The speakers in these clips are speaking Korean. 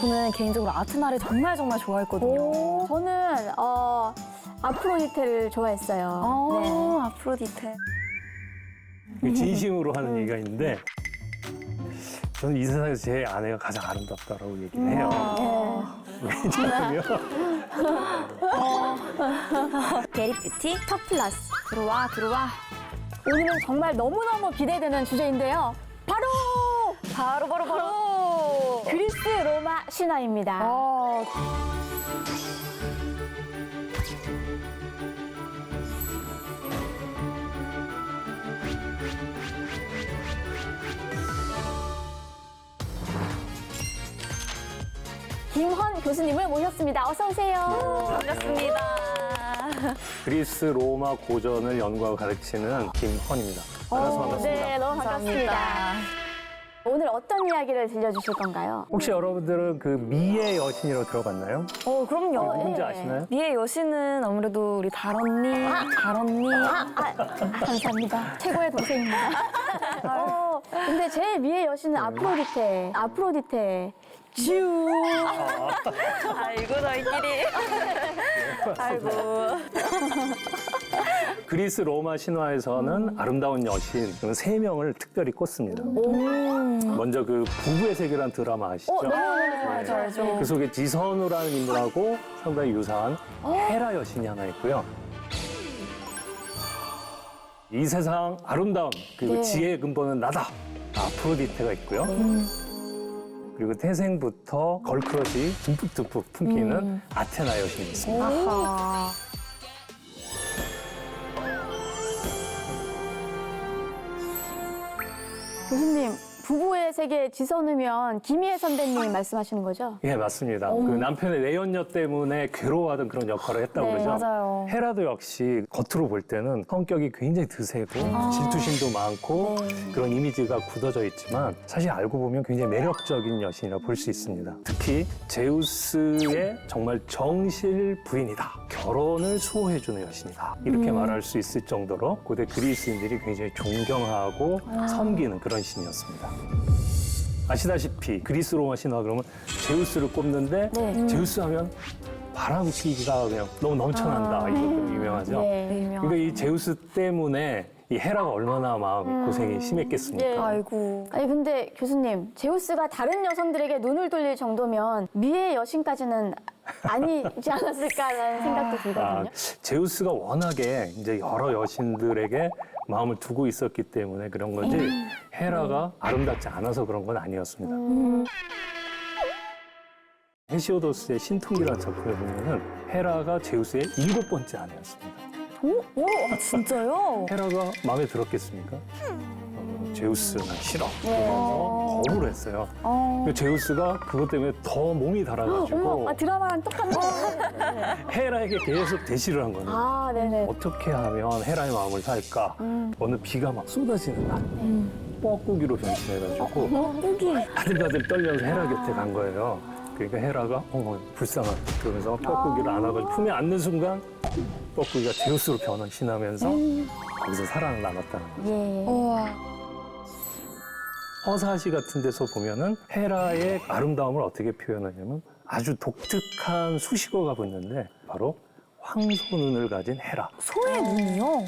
저는 개인적으로 아테나를 정말 좋아했거든요. 저는 아프로디테를 좋아했어요. 네. 아프로디테. 진심으로 하는 얘기가 있는데 저는 이 세상에서 제 아내가 가장 아름답다라고 얘기를 해요. 왜냐하면 게리뷰티 턱플러스. 들어와. 오늘은 정말 너무너무 기대되는 주제인데요. 바로 그리스 로마 신화입니다. 김헌 교수님을 모셨습니다. 어서 오세요. 반갑습니다. 그리스 로마 고전을 연구하고 가르치는 김헌입니다. 만나서 반갑습니다. 네, 너무 반갑습니다. 오늘 어떤 이야기를 들려주실 건가요? 혹시 여러분들은 그 미의 여신이라고 들어봤나요? 그럼요. 누군지 예. 아시나요? 미의 여신은 아무래도 우리 달언니. 감사합니다. 최고의 동생입니다. 근데 제일 미의 여신은 아프로디테. 쭈. 아이고, 너희끼리. 아이고. 그리스 로마 신화에서는 아름다운 여신 세 명을 특별히 꼽습니다. 먼저 그 부부의 세계라는 드라마 아시죠? 알죠, 알죠. 그 속에 지선우라는 인물하고 상당히 유사한 헤라 여신이 하나 있고요. 이 세상 아름다움 그리고 지혜의 근본은 나다. 아프로디테가 있고요. 그리고 태생부터 걸크러시 듬뿍듬뿍 품기는 아테나 여신이 있습니다. 아하. 교수님, 부부의 세계 지선우면 김희애 선배님 말씀하시는 거죠? 예, 맞습니다. 그 남편의 내연녀 때문에 괴로워하던 그런 역할을 했다고 네, 그러죠. 맞아요. 헤라도 역시 겉으로 볼 때는 성격이 굉장히 드세고 질투심도 많고 그런 이미지가 굳어져 있지만 사실 알고 보면 굉장히 매력적인 여신이라고 볼 수 있습니다. 특히 제우스의 정말 정실 부인이다. 결혼을 수호해주는 여신이다. 이렇게 말할 수 있을 정도로 고대 그리스인들이 굉장히 존경하고 섬기는 그런 신이었습니다. 아시다시피 그리스 로마 신화 그러면 제우스를 꼽는데 제우스 하면 바람기가 그냥 너무 넘쳐난다. 이것도 유명하죠. 네. 그러니까 이 제우스 때문에 이 헤라가 얼마나 마음이 고생이 심했겠습니까? 네. 아이고. 아니 근데 교수님, 제우스가 다른 여성들에게 눈을 돌릴 정도면 미의 여신까지는 아니지 않았을까라는 생각도 들거든요. 제우스가 워낙에 이제 여러 여신들에게 마음을 두고 있었기 때문에 그런 건지 헤라가 아름답지 않아서 그런 건 아니었습니다. 헤시오도스의 신통기라는 작품에 보면은 헤라가 제우스의 7번째 아내였습니다. 진짜요? 헤라가 마음에 들었겠습니까? 제우스 난 싫어. 그러면서 거부를 했어요. 근데 제우스가 그것 때문에 더 몸이 달아가지고 드라마랑 똑같네. 헤라에게 계속 대시를 한 거예요. 네네. 어떻게 하면 헤라의 마음을 살까? 어느 비가 막 쏟아지는 날 뻐꾸기로 변신해가지고 아들아들 떨면서 헤라 곁에 간 거예요. 그러니까 헤라가 불쌍하다 그러면서 뻐꾸기를 안아가지고 품에 안는 순간 뻐꾸기가 제우스로 변신하면서 거기서 사랑을 나눴다는 거죠. 예. 허사시 같은 데서 보면은 헤라의 아름다움을 어떻게 표현하냐면 아주 독특한 수식어가 붙는데 바로 황소눈을 가진 헤라. 소의 눈이요?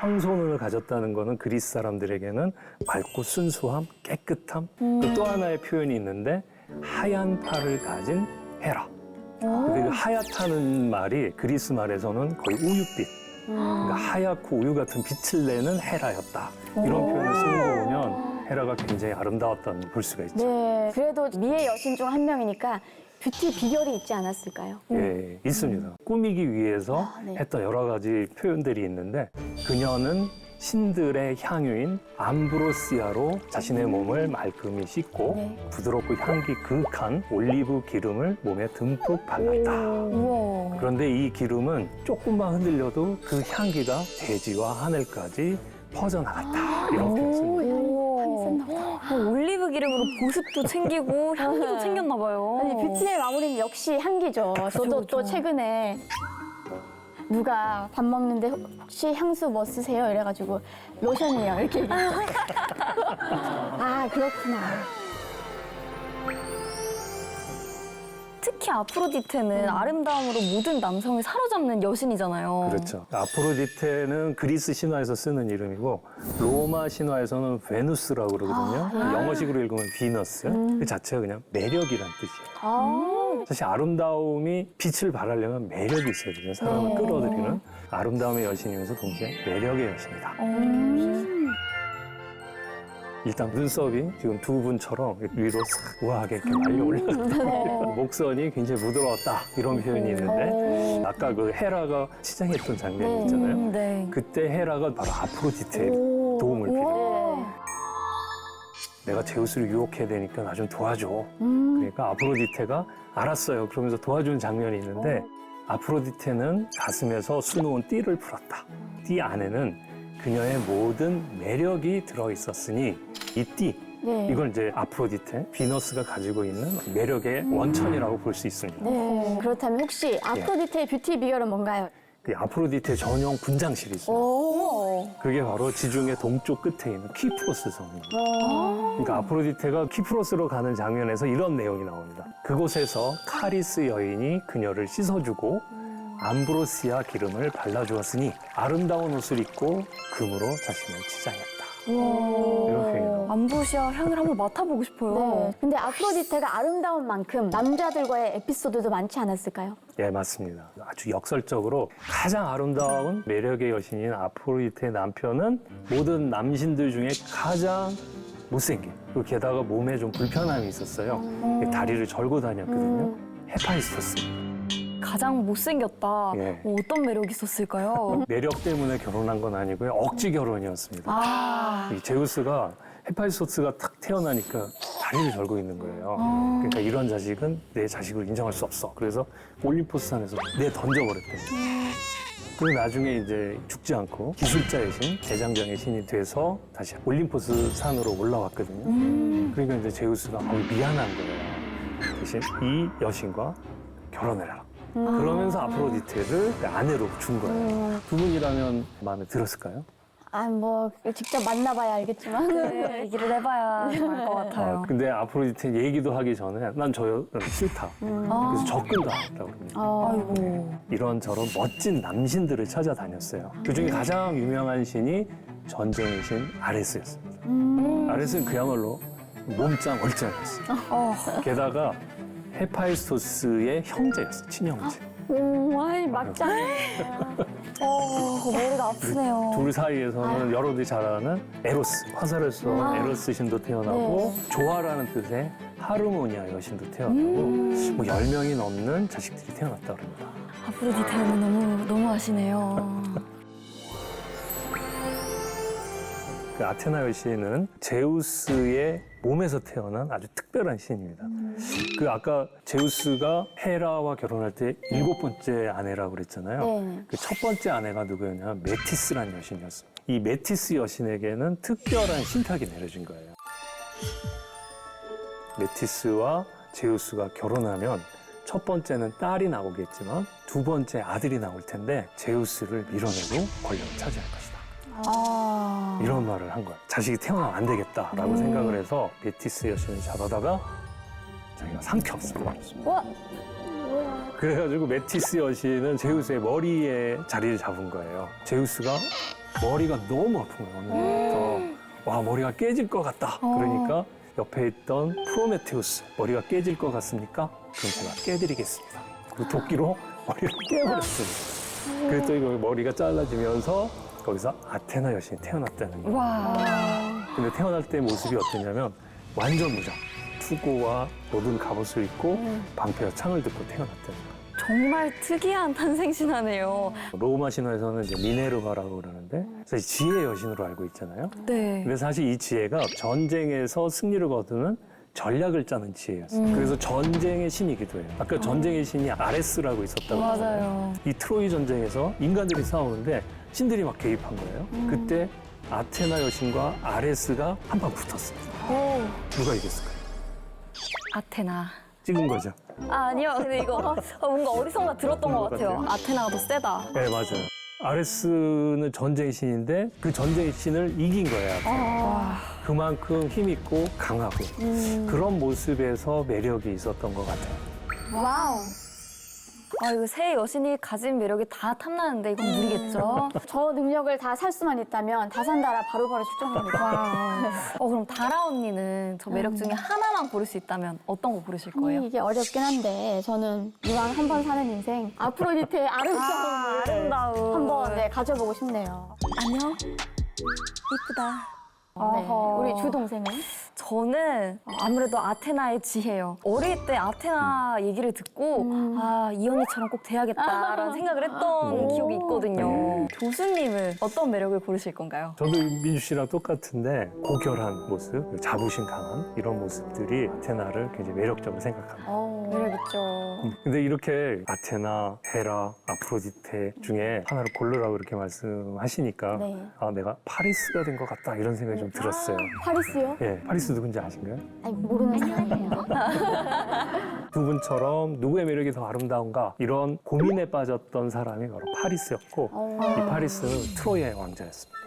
황소눈을 가졌다는 거는 그리스 사람들에게는 맑고 순수함, 깨끗함. 또 하나의 표현이 있는데 하얀 팔을 가진 헤라. 근데 그 하얗다는 말이 그리스 말에서는 거의 우유빛. 그러니까 하얗고 우유 같은 빛을 내는 헤라였다. 이런 표현을 쓰는 거 보면 헤라가 굉장히 아름다웠다는 걸 볼 수가 있죠. 네. 그래도 미의 여신 중 한 명이니까 뷰티 비결이 있지 않았을까요? 예, 있습니다. 꾸미기 위해서 네. 했던 여러 가지 표현들이 있는데 그녀는 신들의 향유인 암브로시아로 자신의 몸을 말끔히 씻고 부드럽고 향기 그윽한 올리브 기름을 몸에 듬뿍 발랐다. 우와. 그런데 이 기름은 조금만 흔들려도 그 향기가 대지와 하늘까지 퍼져나갔다. 이런 표현입니다. 올리브 기름으로 보습도 챙기고 향기도 챙겼나 봐요. 아니 뷰티의 마무리는 역시 향기죠. 저도 또 최근에 누가 밥 먹는데 혹시 향수 뭐 쓰세요? 이래가지고 로션이에요. 이렇게 얘기했어요. 아 그렇구나. 특히 아프로디테는 아름다움으로 모든 남성을 사로잡는 여신이잖아요. 그렇죠. 아프로디테는 그리스 신화에서 쓰는 이름이고 로마 신화에서는 베누스라고 그러거든요. 영어식으로 읽으면 비너스. 그 자체가 그냥 매력이란 뜻이에요. 사실 아름다움이 빛을 발하려면 매력이 있어야 돼요. 사람을 끌어들이는 아름다움의 여신이면서 동시에 매력의 여신이다. 일단 눈썹이 지금 두 분처럼 위로 싹 우아하게 이렇게 말려 올랐다. 목선이 굉장히 부드러웠다. 이런 표현이 있는데 아까 그 헤라가 치장했던 장면이 있잖아요. 네. 그때 헤라가 바로 아프로디테의 도움을 빌어요. 내가 제우스를 유혹해야 되니까 나 좀 도와줘. 그러니까 아프로디테가 알았어요. 그러면서 도와주는 장면이 있는데 아프로디테는 가슴에서 수놓은 띠를 풀었다. 띠 안에는 그녀의 모든 매력이 들어있었으니 이 띠, 이걸 이제 아프로디테, 비너스가 가지고 있는 매력의 원천이라고 볼 수 있습니다. 네. 그렇다면 혹시 아프로디테의 뷰티 비결은 뭔가요? 그 아프로디테 전용 분장실이 있어요. 그게 바로 지중해 동쪽 끝에 있는 키프로스 성입니다. 그러니까 아프로디테가 키프로스로 가는 장면에서 이런 내용이 나옵니다. 그곳에서 카리스 여인이 그녀를 씻어주고 암브로시아 기름을 발라주었으니 아름다운 옷을 입고 금으로 자신을 치장했다. 이렇게 나옵니다. 암브로시아 향을 한번 맡아보고 싶어요. 네. 근데 아프로디테가 아름다운 만큼 남자들과의 에피소드도 많지 않았을까요? 예, 맞습니다. 아주 역설적으로 가장 아름다운 매력의 여신인 아프로디테의 남편은 모든 남신들 중에 가장 못생긴, 그리고 게다가 몸에 좀 불편함이 있었어요. 다리를 절고 다녔거든요. 헤파이스토스. 가장 못생겼다. 예. 어떤 매력이 있었을까요? 매력 때문에 결혼한 건 아니고요. 억지 결혼이었습니다. 이 제우스가 헤파이스토스가 탁 태어나니까 다리를 절고 있는 거예요. 그러니까 이런 자식은 내 자식으로 인정할 수 없어. 그래서 올림포스 산에서 던져버렸대요. 그리고 나중에 이제 죽지 않고 기술자의 신, 대장장의 신이 돼서 다시 올림포스 산으로 올라왔거든요. 그러니까 이제 제우스가 미안한 거예요. 대신 이 여신과 결혼을 해라. 그러면서 아프로디테를 아내로 준 거예요. 두 분이라면 마음에 들었을까요? 아, 뭐 직접 만나봐야 알겠지만. 네, 얘기를 해봐야 알 것 같아요. 근데 아프로디테 얘기도 하기 전에 난 저 여자는 싫다. 그래서 접근도 안 했다고 합니다. 아이고. 이런저런 멋진 남신들을 찾아다녔어요. 그중에 가장 유명한 신이 전쟁의 신 아레스였습니다. 아레스는 그야말로 몸짱 얼짱이었어요. 게다가 헤파이스토스의 형제였어요. 친형제. 아이, 막장. 머리가 아프네요. 둘 사이에서는 여러분들이 잘 아는 에로스, 화살을 쏜 에로스 신도 태어나고 조화라는 뜻의 하르모니아 여신도 태어나고 뭐 10명이 넘는 자식들이 태어났다고 합니다. 아프로디테는 너무 아시네요. 그 아테나 여신은 제우스의 몸에서 태어난 아주 특별한 신입니다. 그 아까 제우스가 헤라와 결혼할 때 7번째 아내라고 그랬잖아요. 네. 그 첫 번째 아내가 누구였냐면 메티스라는 여신이었어요. 이 메티스 여신에게는 특별한 신탁이 내려진 거예요. 메티스와 제우스가 결혼하면 첫 번째는 딸이 나오겠지만 두 번째 아들이 나올 텐데 제우스를 밀어내고 권력을 차지할 것이다. 이런 말을 한 거야. 자식이 태어나면 안 되겠다라고 생각을 해서 메티스 여신을 잡아다가 자기가 삼켰어요. 그래가지고 메티스 여신은 제우스의 머리에 자리를 잡은 거예요. 제우스가 머리가 너무 아픈 거예요. 어느 날부터. 와, 머리가 깨질 것 같다. 그러니까 옆에 있던 프로메테우스, 머리가 깨질 것 같습니까? 그럼 제가 깨드리겠습니다. 그리고 도끼로 머리를 깨버렸습니다. 그랬더니 거기 머리가 잘라지면서 거기서 아테나 여신이 태어났다는 거예요. 와. 근데 태어날 때 모습이 어땠냐면 완전 무장. 투고와 모든 갑옷을 입고 방패와 창을 들고 태어났다는 거예요. 정말 특이한 탄생 신화네요. 로마 신화에서는 이제 미네르바라고 그러는데 사실 지혜의 여신으로 알고 있잖아요. 네. 근데 사실 이 지혜가 전쟁에서 승리를 거두는 전략을 짜는 지혜였어요. 그래서 전쟁의 신이기도 해요. 아까 전쟁의 신이 아레스라고 있었다고 했잖아요. 맞아요. 이 트로이 전쟁에서 인간들이 싸우는데 신들이 막 개입한 거예요. 그때 아테나 여신과 아레스가 한판 붙었어요. 누가 이겼을까요? 아테나. 찍은 거죠. 아니요. 근데 이거 뭔가 어디선가 들었던 것 같아요. 같아요? 아테나가 더 세다. 네, 맞아요. 아레스는 전쟁의 신인데 그 전쟁의 신을 이긴 거예요. 아테나가. 그만큼 힘있고 강하고 그런 모습에서 매력이 있었던 것 같아요. 와우. 아, 이거 새 여신이 가진 매력이 다 탐나는데 이건 무리겠죠? 저 능력을 다 살 수만 있다면 다산다라 바로바로 출정합니다. 그럼 다라 언니는 저 매력 중에 하나만 고를 수 있다면 어떤 거 고르실 거예요? 이게 어렵긴 한데 저는 이왕 한 번 사는 인생 아프로디테의 아름다움을 아름다움. 한번 가져보고 싶네요. 안녕. 이쁘다. 네, 어허. 우리 주 동생은? 저는 아무래도 아테나의 지혜예요. 어릴 때 아테나 얘기를 듣고 이 언니처럼 꼭 돼야겠다라는 생각을 했던 기억이 있거든요. 교수님은 어떤 매력을 고르실 건가요? 저도 민주 씨랑 똑같은데 고결한 모습, 자부심 강한 이런 모습들이 아테나를 굉장히 매력적으로 생각합니다. 매력 있죠. 근데 이렇게 아테나, 헤라, 아프로디테 중에 하나를 고르라고 이렇게 말씀하시니까 네. 내가 파리스가 된 것 같다 이런 생각이 좀 들었어요. 파리스요? 예, 파리스 누군지 아신가요? 아니, 모르는 사람이에요. 두 분처럼 누구의 매력이 더 아름다운가 이런 고민에 빠졌던 사람이 바로 파리스였고 이 파리스는 트로이의 왕자였습니다.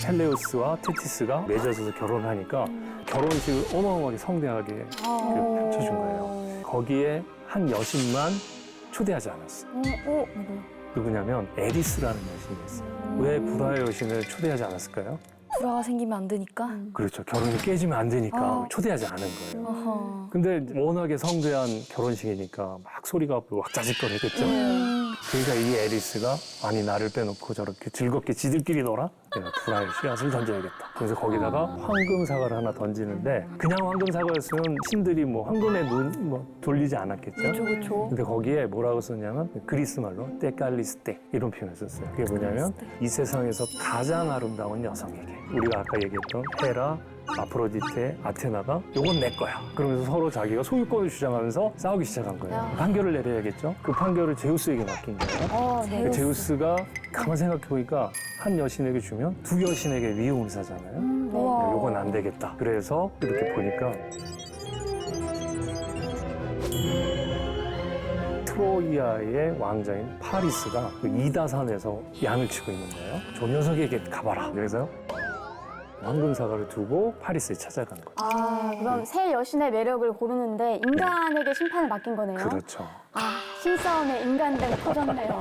펠레우스와 테티스가 맺어져서 결혼하니까 결혼식을 어마어마하게 성대하게 펼쳐준 거예요. 거기에 한 여신만 초대하지 않았어요. 누구냐면 에리스라는 여신이 있어요. 왜 불화의 여신을 초대하지 않았을까요? 불화가 생기면 안 되니까. 그렇죠. 결혼이 깨지면 안 되니까 초대하지 않은 거예요. 어허. 근데 워낙에 성대한 결혼식이니까 막 소리가 왁자지껄했겠죠. 그러니까 이 에리스가 아니 나를 빼놓고 저렇게 즐겁게 지들끼리 놀아? 내가 불화의 씨앗을 던져야겠다. 그래서 거기다가 황금 사과를 하나 던지는데 그냥 황금 사과였으면 신들이 뭐 황금에 눈 돌리지 않았겠죠. 그쵸. 근데 거기에 뭐라고 썼냐면 그리스 말로 때칼리스테 이런 표현을 썼어요. 그게 뭐냐면 이 세상에서 가장 아름다운 여성에게 우리가 아까 얘기했던 헤라, 아프로디테, 아테나가 요건 내 거야. 그러면서 서로 자기가 소유권을 주장하면서 싸우기 시작한 거예요. 판결을 내려야겠죠. 그 판결을 제우스에게 맡긴 거예요. 네. 그 제우스가 가만 생각해보니까 한 여신에게 주면 두 여신에게 위험을 사잖아요. 우와. 요건 안 되겠다. 그래서 이렇게 보니까 트로이아의 왕자인 파리스가 그 이다산에서 양을 치고 있는 거예요. 저 녀석에게 가봐라. 그래서 황금 사과를 두고 파리스에 찾아간 거예요. 그럼 새 여신의 매력을 고르는데 인간에게 심판을 맡긴 거네요. 그렇죠. 신싸움에 인간들이 터졌네요.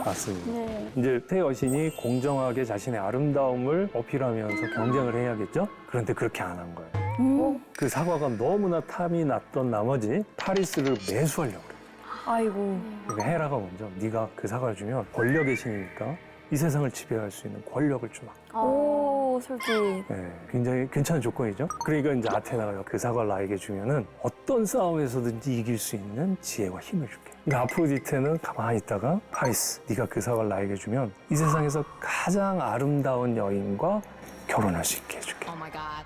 맞습니다. 네. 이제 새 여신이 공정하게 자신의 아름다움을 어필하면서 경쟁을 해야겠죠? 그런데 그렇게 안 한 거예요. 그 사과가 너무나 탐이 났던 나머지 파리스를 매수하려고 그래요. 아이고. 그러니까 헤라가 먼저 네가 그 사과를 주면 권력의 신이니까 이 세상을 지배할 수 있는 권력을 주마. 오, 솔직히. 네, 굉장히 괜찮은 조건이죠. 그러니까 이제 아테나가 그 사과를 나에게 주면은 어떤 싸움에서든지 이길 수 있는 지혜와 힘을 줄게. 그러니까 아프로디테는 가만히 있다가 파리스, 네가 그 사과를 나에게 주면 이 세상에서 가장 아름다운 여인과 결혼할 수 있게 해줄게. Oh my God.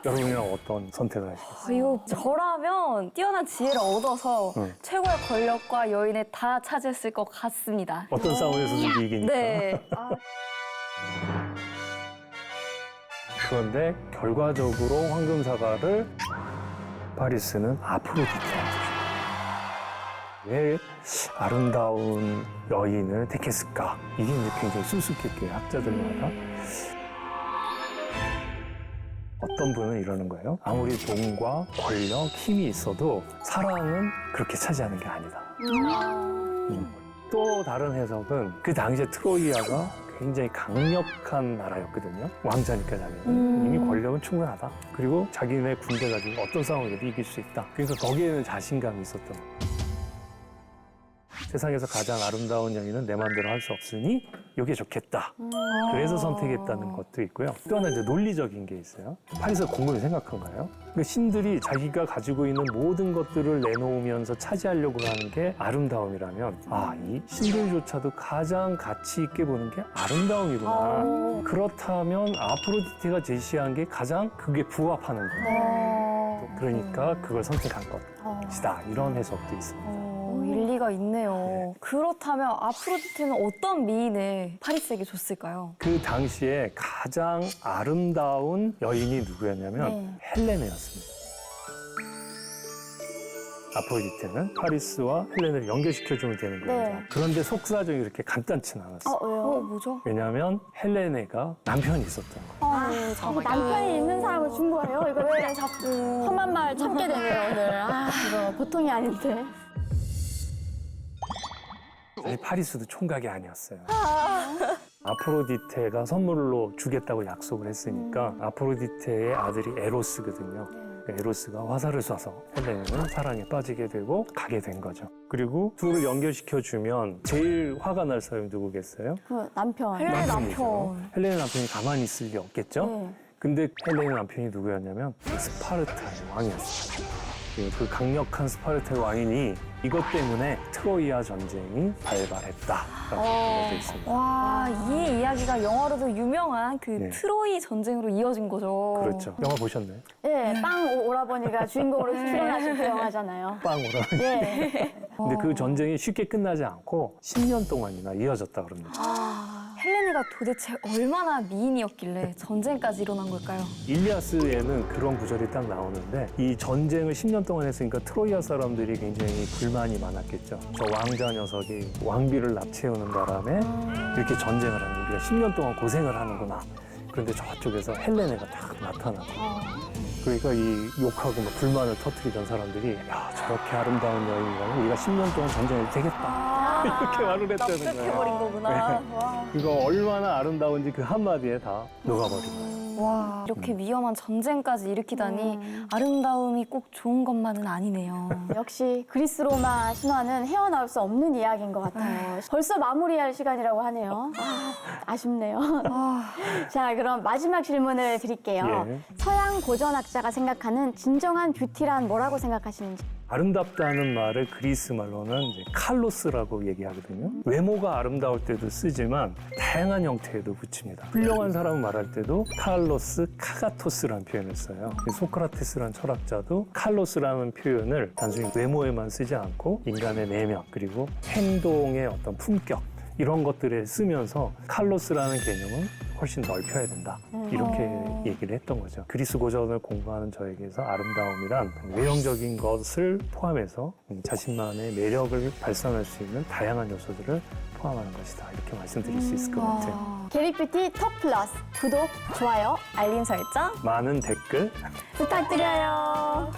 여러분은 어떤 선택을 하시겠어요? 이거 저라면 뛰어난 지혜를 얻어서 최고의 권력과 여인을 다 차지했을 것 같습니다. 어떤 싸움에서든지 이기니까. 네. 그런데 결과적으로 황금 사과를 파리스는 아프로디테한테 줍니다. 왜 아름다운 여인을 택했을까? 이게 이제 굉장히 수수께끼해요, 학자들마다. 어떤 분은 이러는 거예요. 아무리 돈과 권력, 힘이 있어도 사랑은 그렇게 차지하는 게 아니다. 또 다른 해석은 그 당시에 트로이아가 굉장히 강력한 나라였거든요. 왕자니까 자기는. 이미 권력은 충분하다. 그리고 자기네 군대 가지고 어떤 싸움이라도 이길 수 있다. 그러니까 거기에는 자신감이 있었던 거예요. 세상에서 가장 아름다운 여인은 내 마음대로 할 수 없으니 이게 좋겠다. 그래서 선택했다는 것도 있고요. 또 하나 이제 논리적인 게 있어요. 파리스가 곰곰이 생각한 거예요. 그러니까 신들이 자기가 가지고 있는 모든 것들을 내놓으면서 차지하려고 하는 게 아름다움이라면 이 신들조차도 가장 가치 있게 보는 게 아름다움이구나. 그렇다면 아프로디테가 제시한 게 가장 그게 부합하는 거예요. 그러니까 그걸 선택한 것이다. 이런 해석도 있습니다. 일리가 있네요. 그렇다면 아프로디테는 어떤 미인을 파리스에게 줬을까요? 그 당시에 가장 아름다운 여인이 누구였냐면 헬레네였습니다. 아프로디테는 파리스와 헬렌을 연결시켜주면 되는 거죠. 네. 그런데 속사정이 그렇게 간단치는 않았어요. 왜요? 뭐죠? 왜냐하면 헬레네가 남편이 있었던 거예요. 자꾸 남편이 있는 사람을 준 거예요? 이거 왜 자꾸 험한 말 참게 되네요, 오늘. 이거 보통이 아닌데. 사실 파리스도 총각이 아니었어요. 아프로디테가 선물로 주겠다고 약속을 했으니까 아프로디테의 아들이 에로스거든요. 에로스가 화살을 쏴서 헬레네는 사랑에 빠지게 되고 가게 된 거죠. 그리고 둘을 연결시켜주면 제일 화가 날 사람이 누구겠어요? 그 남편. 헬렌의 남편이죠. 남편. 헬레네 남편이 가만히 있을 리 없겠죠? 네. 근데 헬레네 남편이 누구였냐면 스파르타의 왕이었어요. 그 강력한 스파르타의 왕이니 이것 때문에 트로이아 전쟁이 발발했다라고 되어 있습니다. 와, 이 이야기가 영화로도 유명한 그 네. 트로이 전쟁으로 이어진 거죠. 그렇죠. 영화 보셨나요? 네, 빵 오라버니가 주인공으로 출연하신 그 영화잖아요. 빵 오라. 네. 근데 그 전쟁이 쉽게 끝나지 않고 10년 동안이나 이어졌다 그럽니다. 헬레네가 도대체 얼마나 미인이었길래 전쟁까지 일어난 걸까요? 일리아스에는 그런 구절이 딱 나오는데 이 전쟁을 10년 동안 했으니까 트로이아 사람들이 굉장히 불만이 많았겠죠. 저 왕자 녀석이 왕비를 납치해오는 바람에 이렇게 전쟁을 하는 우리가 10년 동안 고생을 하는구나. 그런데 저쪽에서 헬레네가 딱 나타나고 그러니까 이 욕하고 막 불만을 터뜨리던 사람들이 야 저렇게 아름다운 여인이라면 우리가 10년 동안 전쟁을 되겠다. 이렇게 말을 했다는 거예요. 납득해버린 거구나. 네. 와. 이거 얼마나 아름다운지 그 한마디에 다 녹아버린 거예요. 와, 이렇게 위험한 전쟁까지 일으키다니 아름다움이 꼭 좋은 것만은 아니네요. 역시 그리스 로마 신화는 헤어나올 수 없는 이야기인 것 같아요. 벌써 마무리할 시간이라고 하네요. 아쉽네요. 자, 그럼 마지막 질문을 드릴게요. 예. 서양 고전학자가 생각하는 진정한 뷰티란 뭐라고 생각하시는지. 아름답다는 말을 그리스 말로는 이제 칼로스라고 얘기하거든요. 외모가 아름다울 때도 쓰지만 다양한 형태에도 붙입니다. 훌륭한 사람을 말할 때도 칼로스, 카가토스라는 표현을 써요. 소크라테스라는 철학자도 칼로스라는 표현을 단순히 외모에만 쓰지 않고 인간의 내면 그리고 행동의 어떤 품격 이런 것들에 쓰면서 칼로스라는 개념은 훨씬 넓혀야 된다. 이렇게 얘기를 했던 거죠. 그리스 고전을 공부하는 저에게서 아름다움이란 외형적인 것을 포함해서 자신만의 매력을 발산할 수 있는 다양한 요소들을 포함하는 것이다. 이렇게 말씀드릴 수 있을 것 같아요. 게리뷰티 톱 플러스 구독, 좋아요 알림 설정. 많은 댓글 부탁드려요.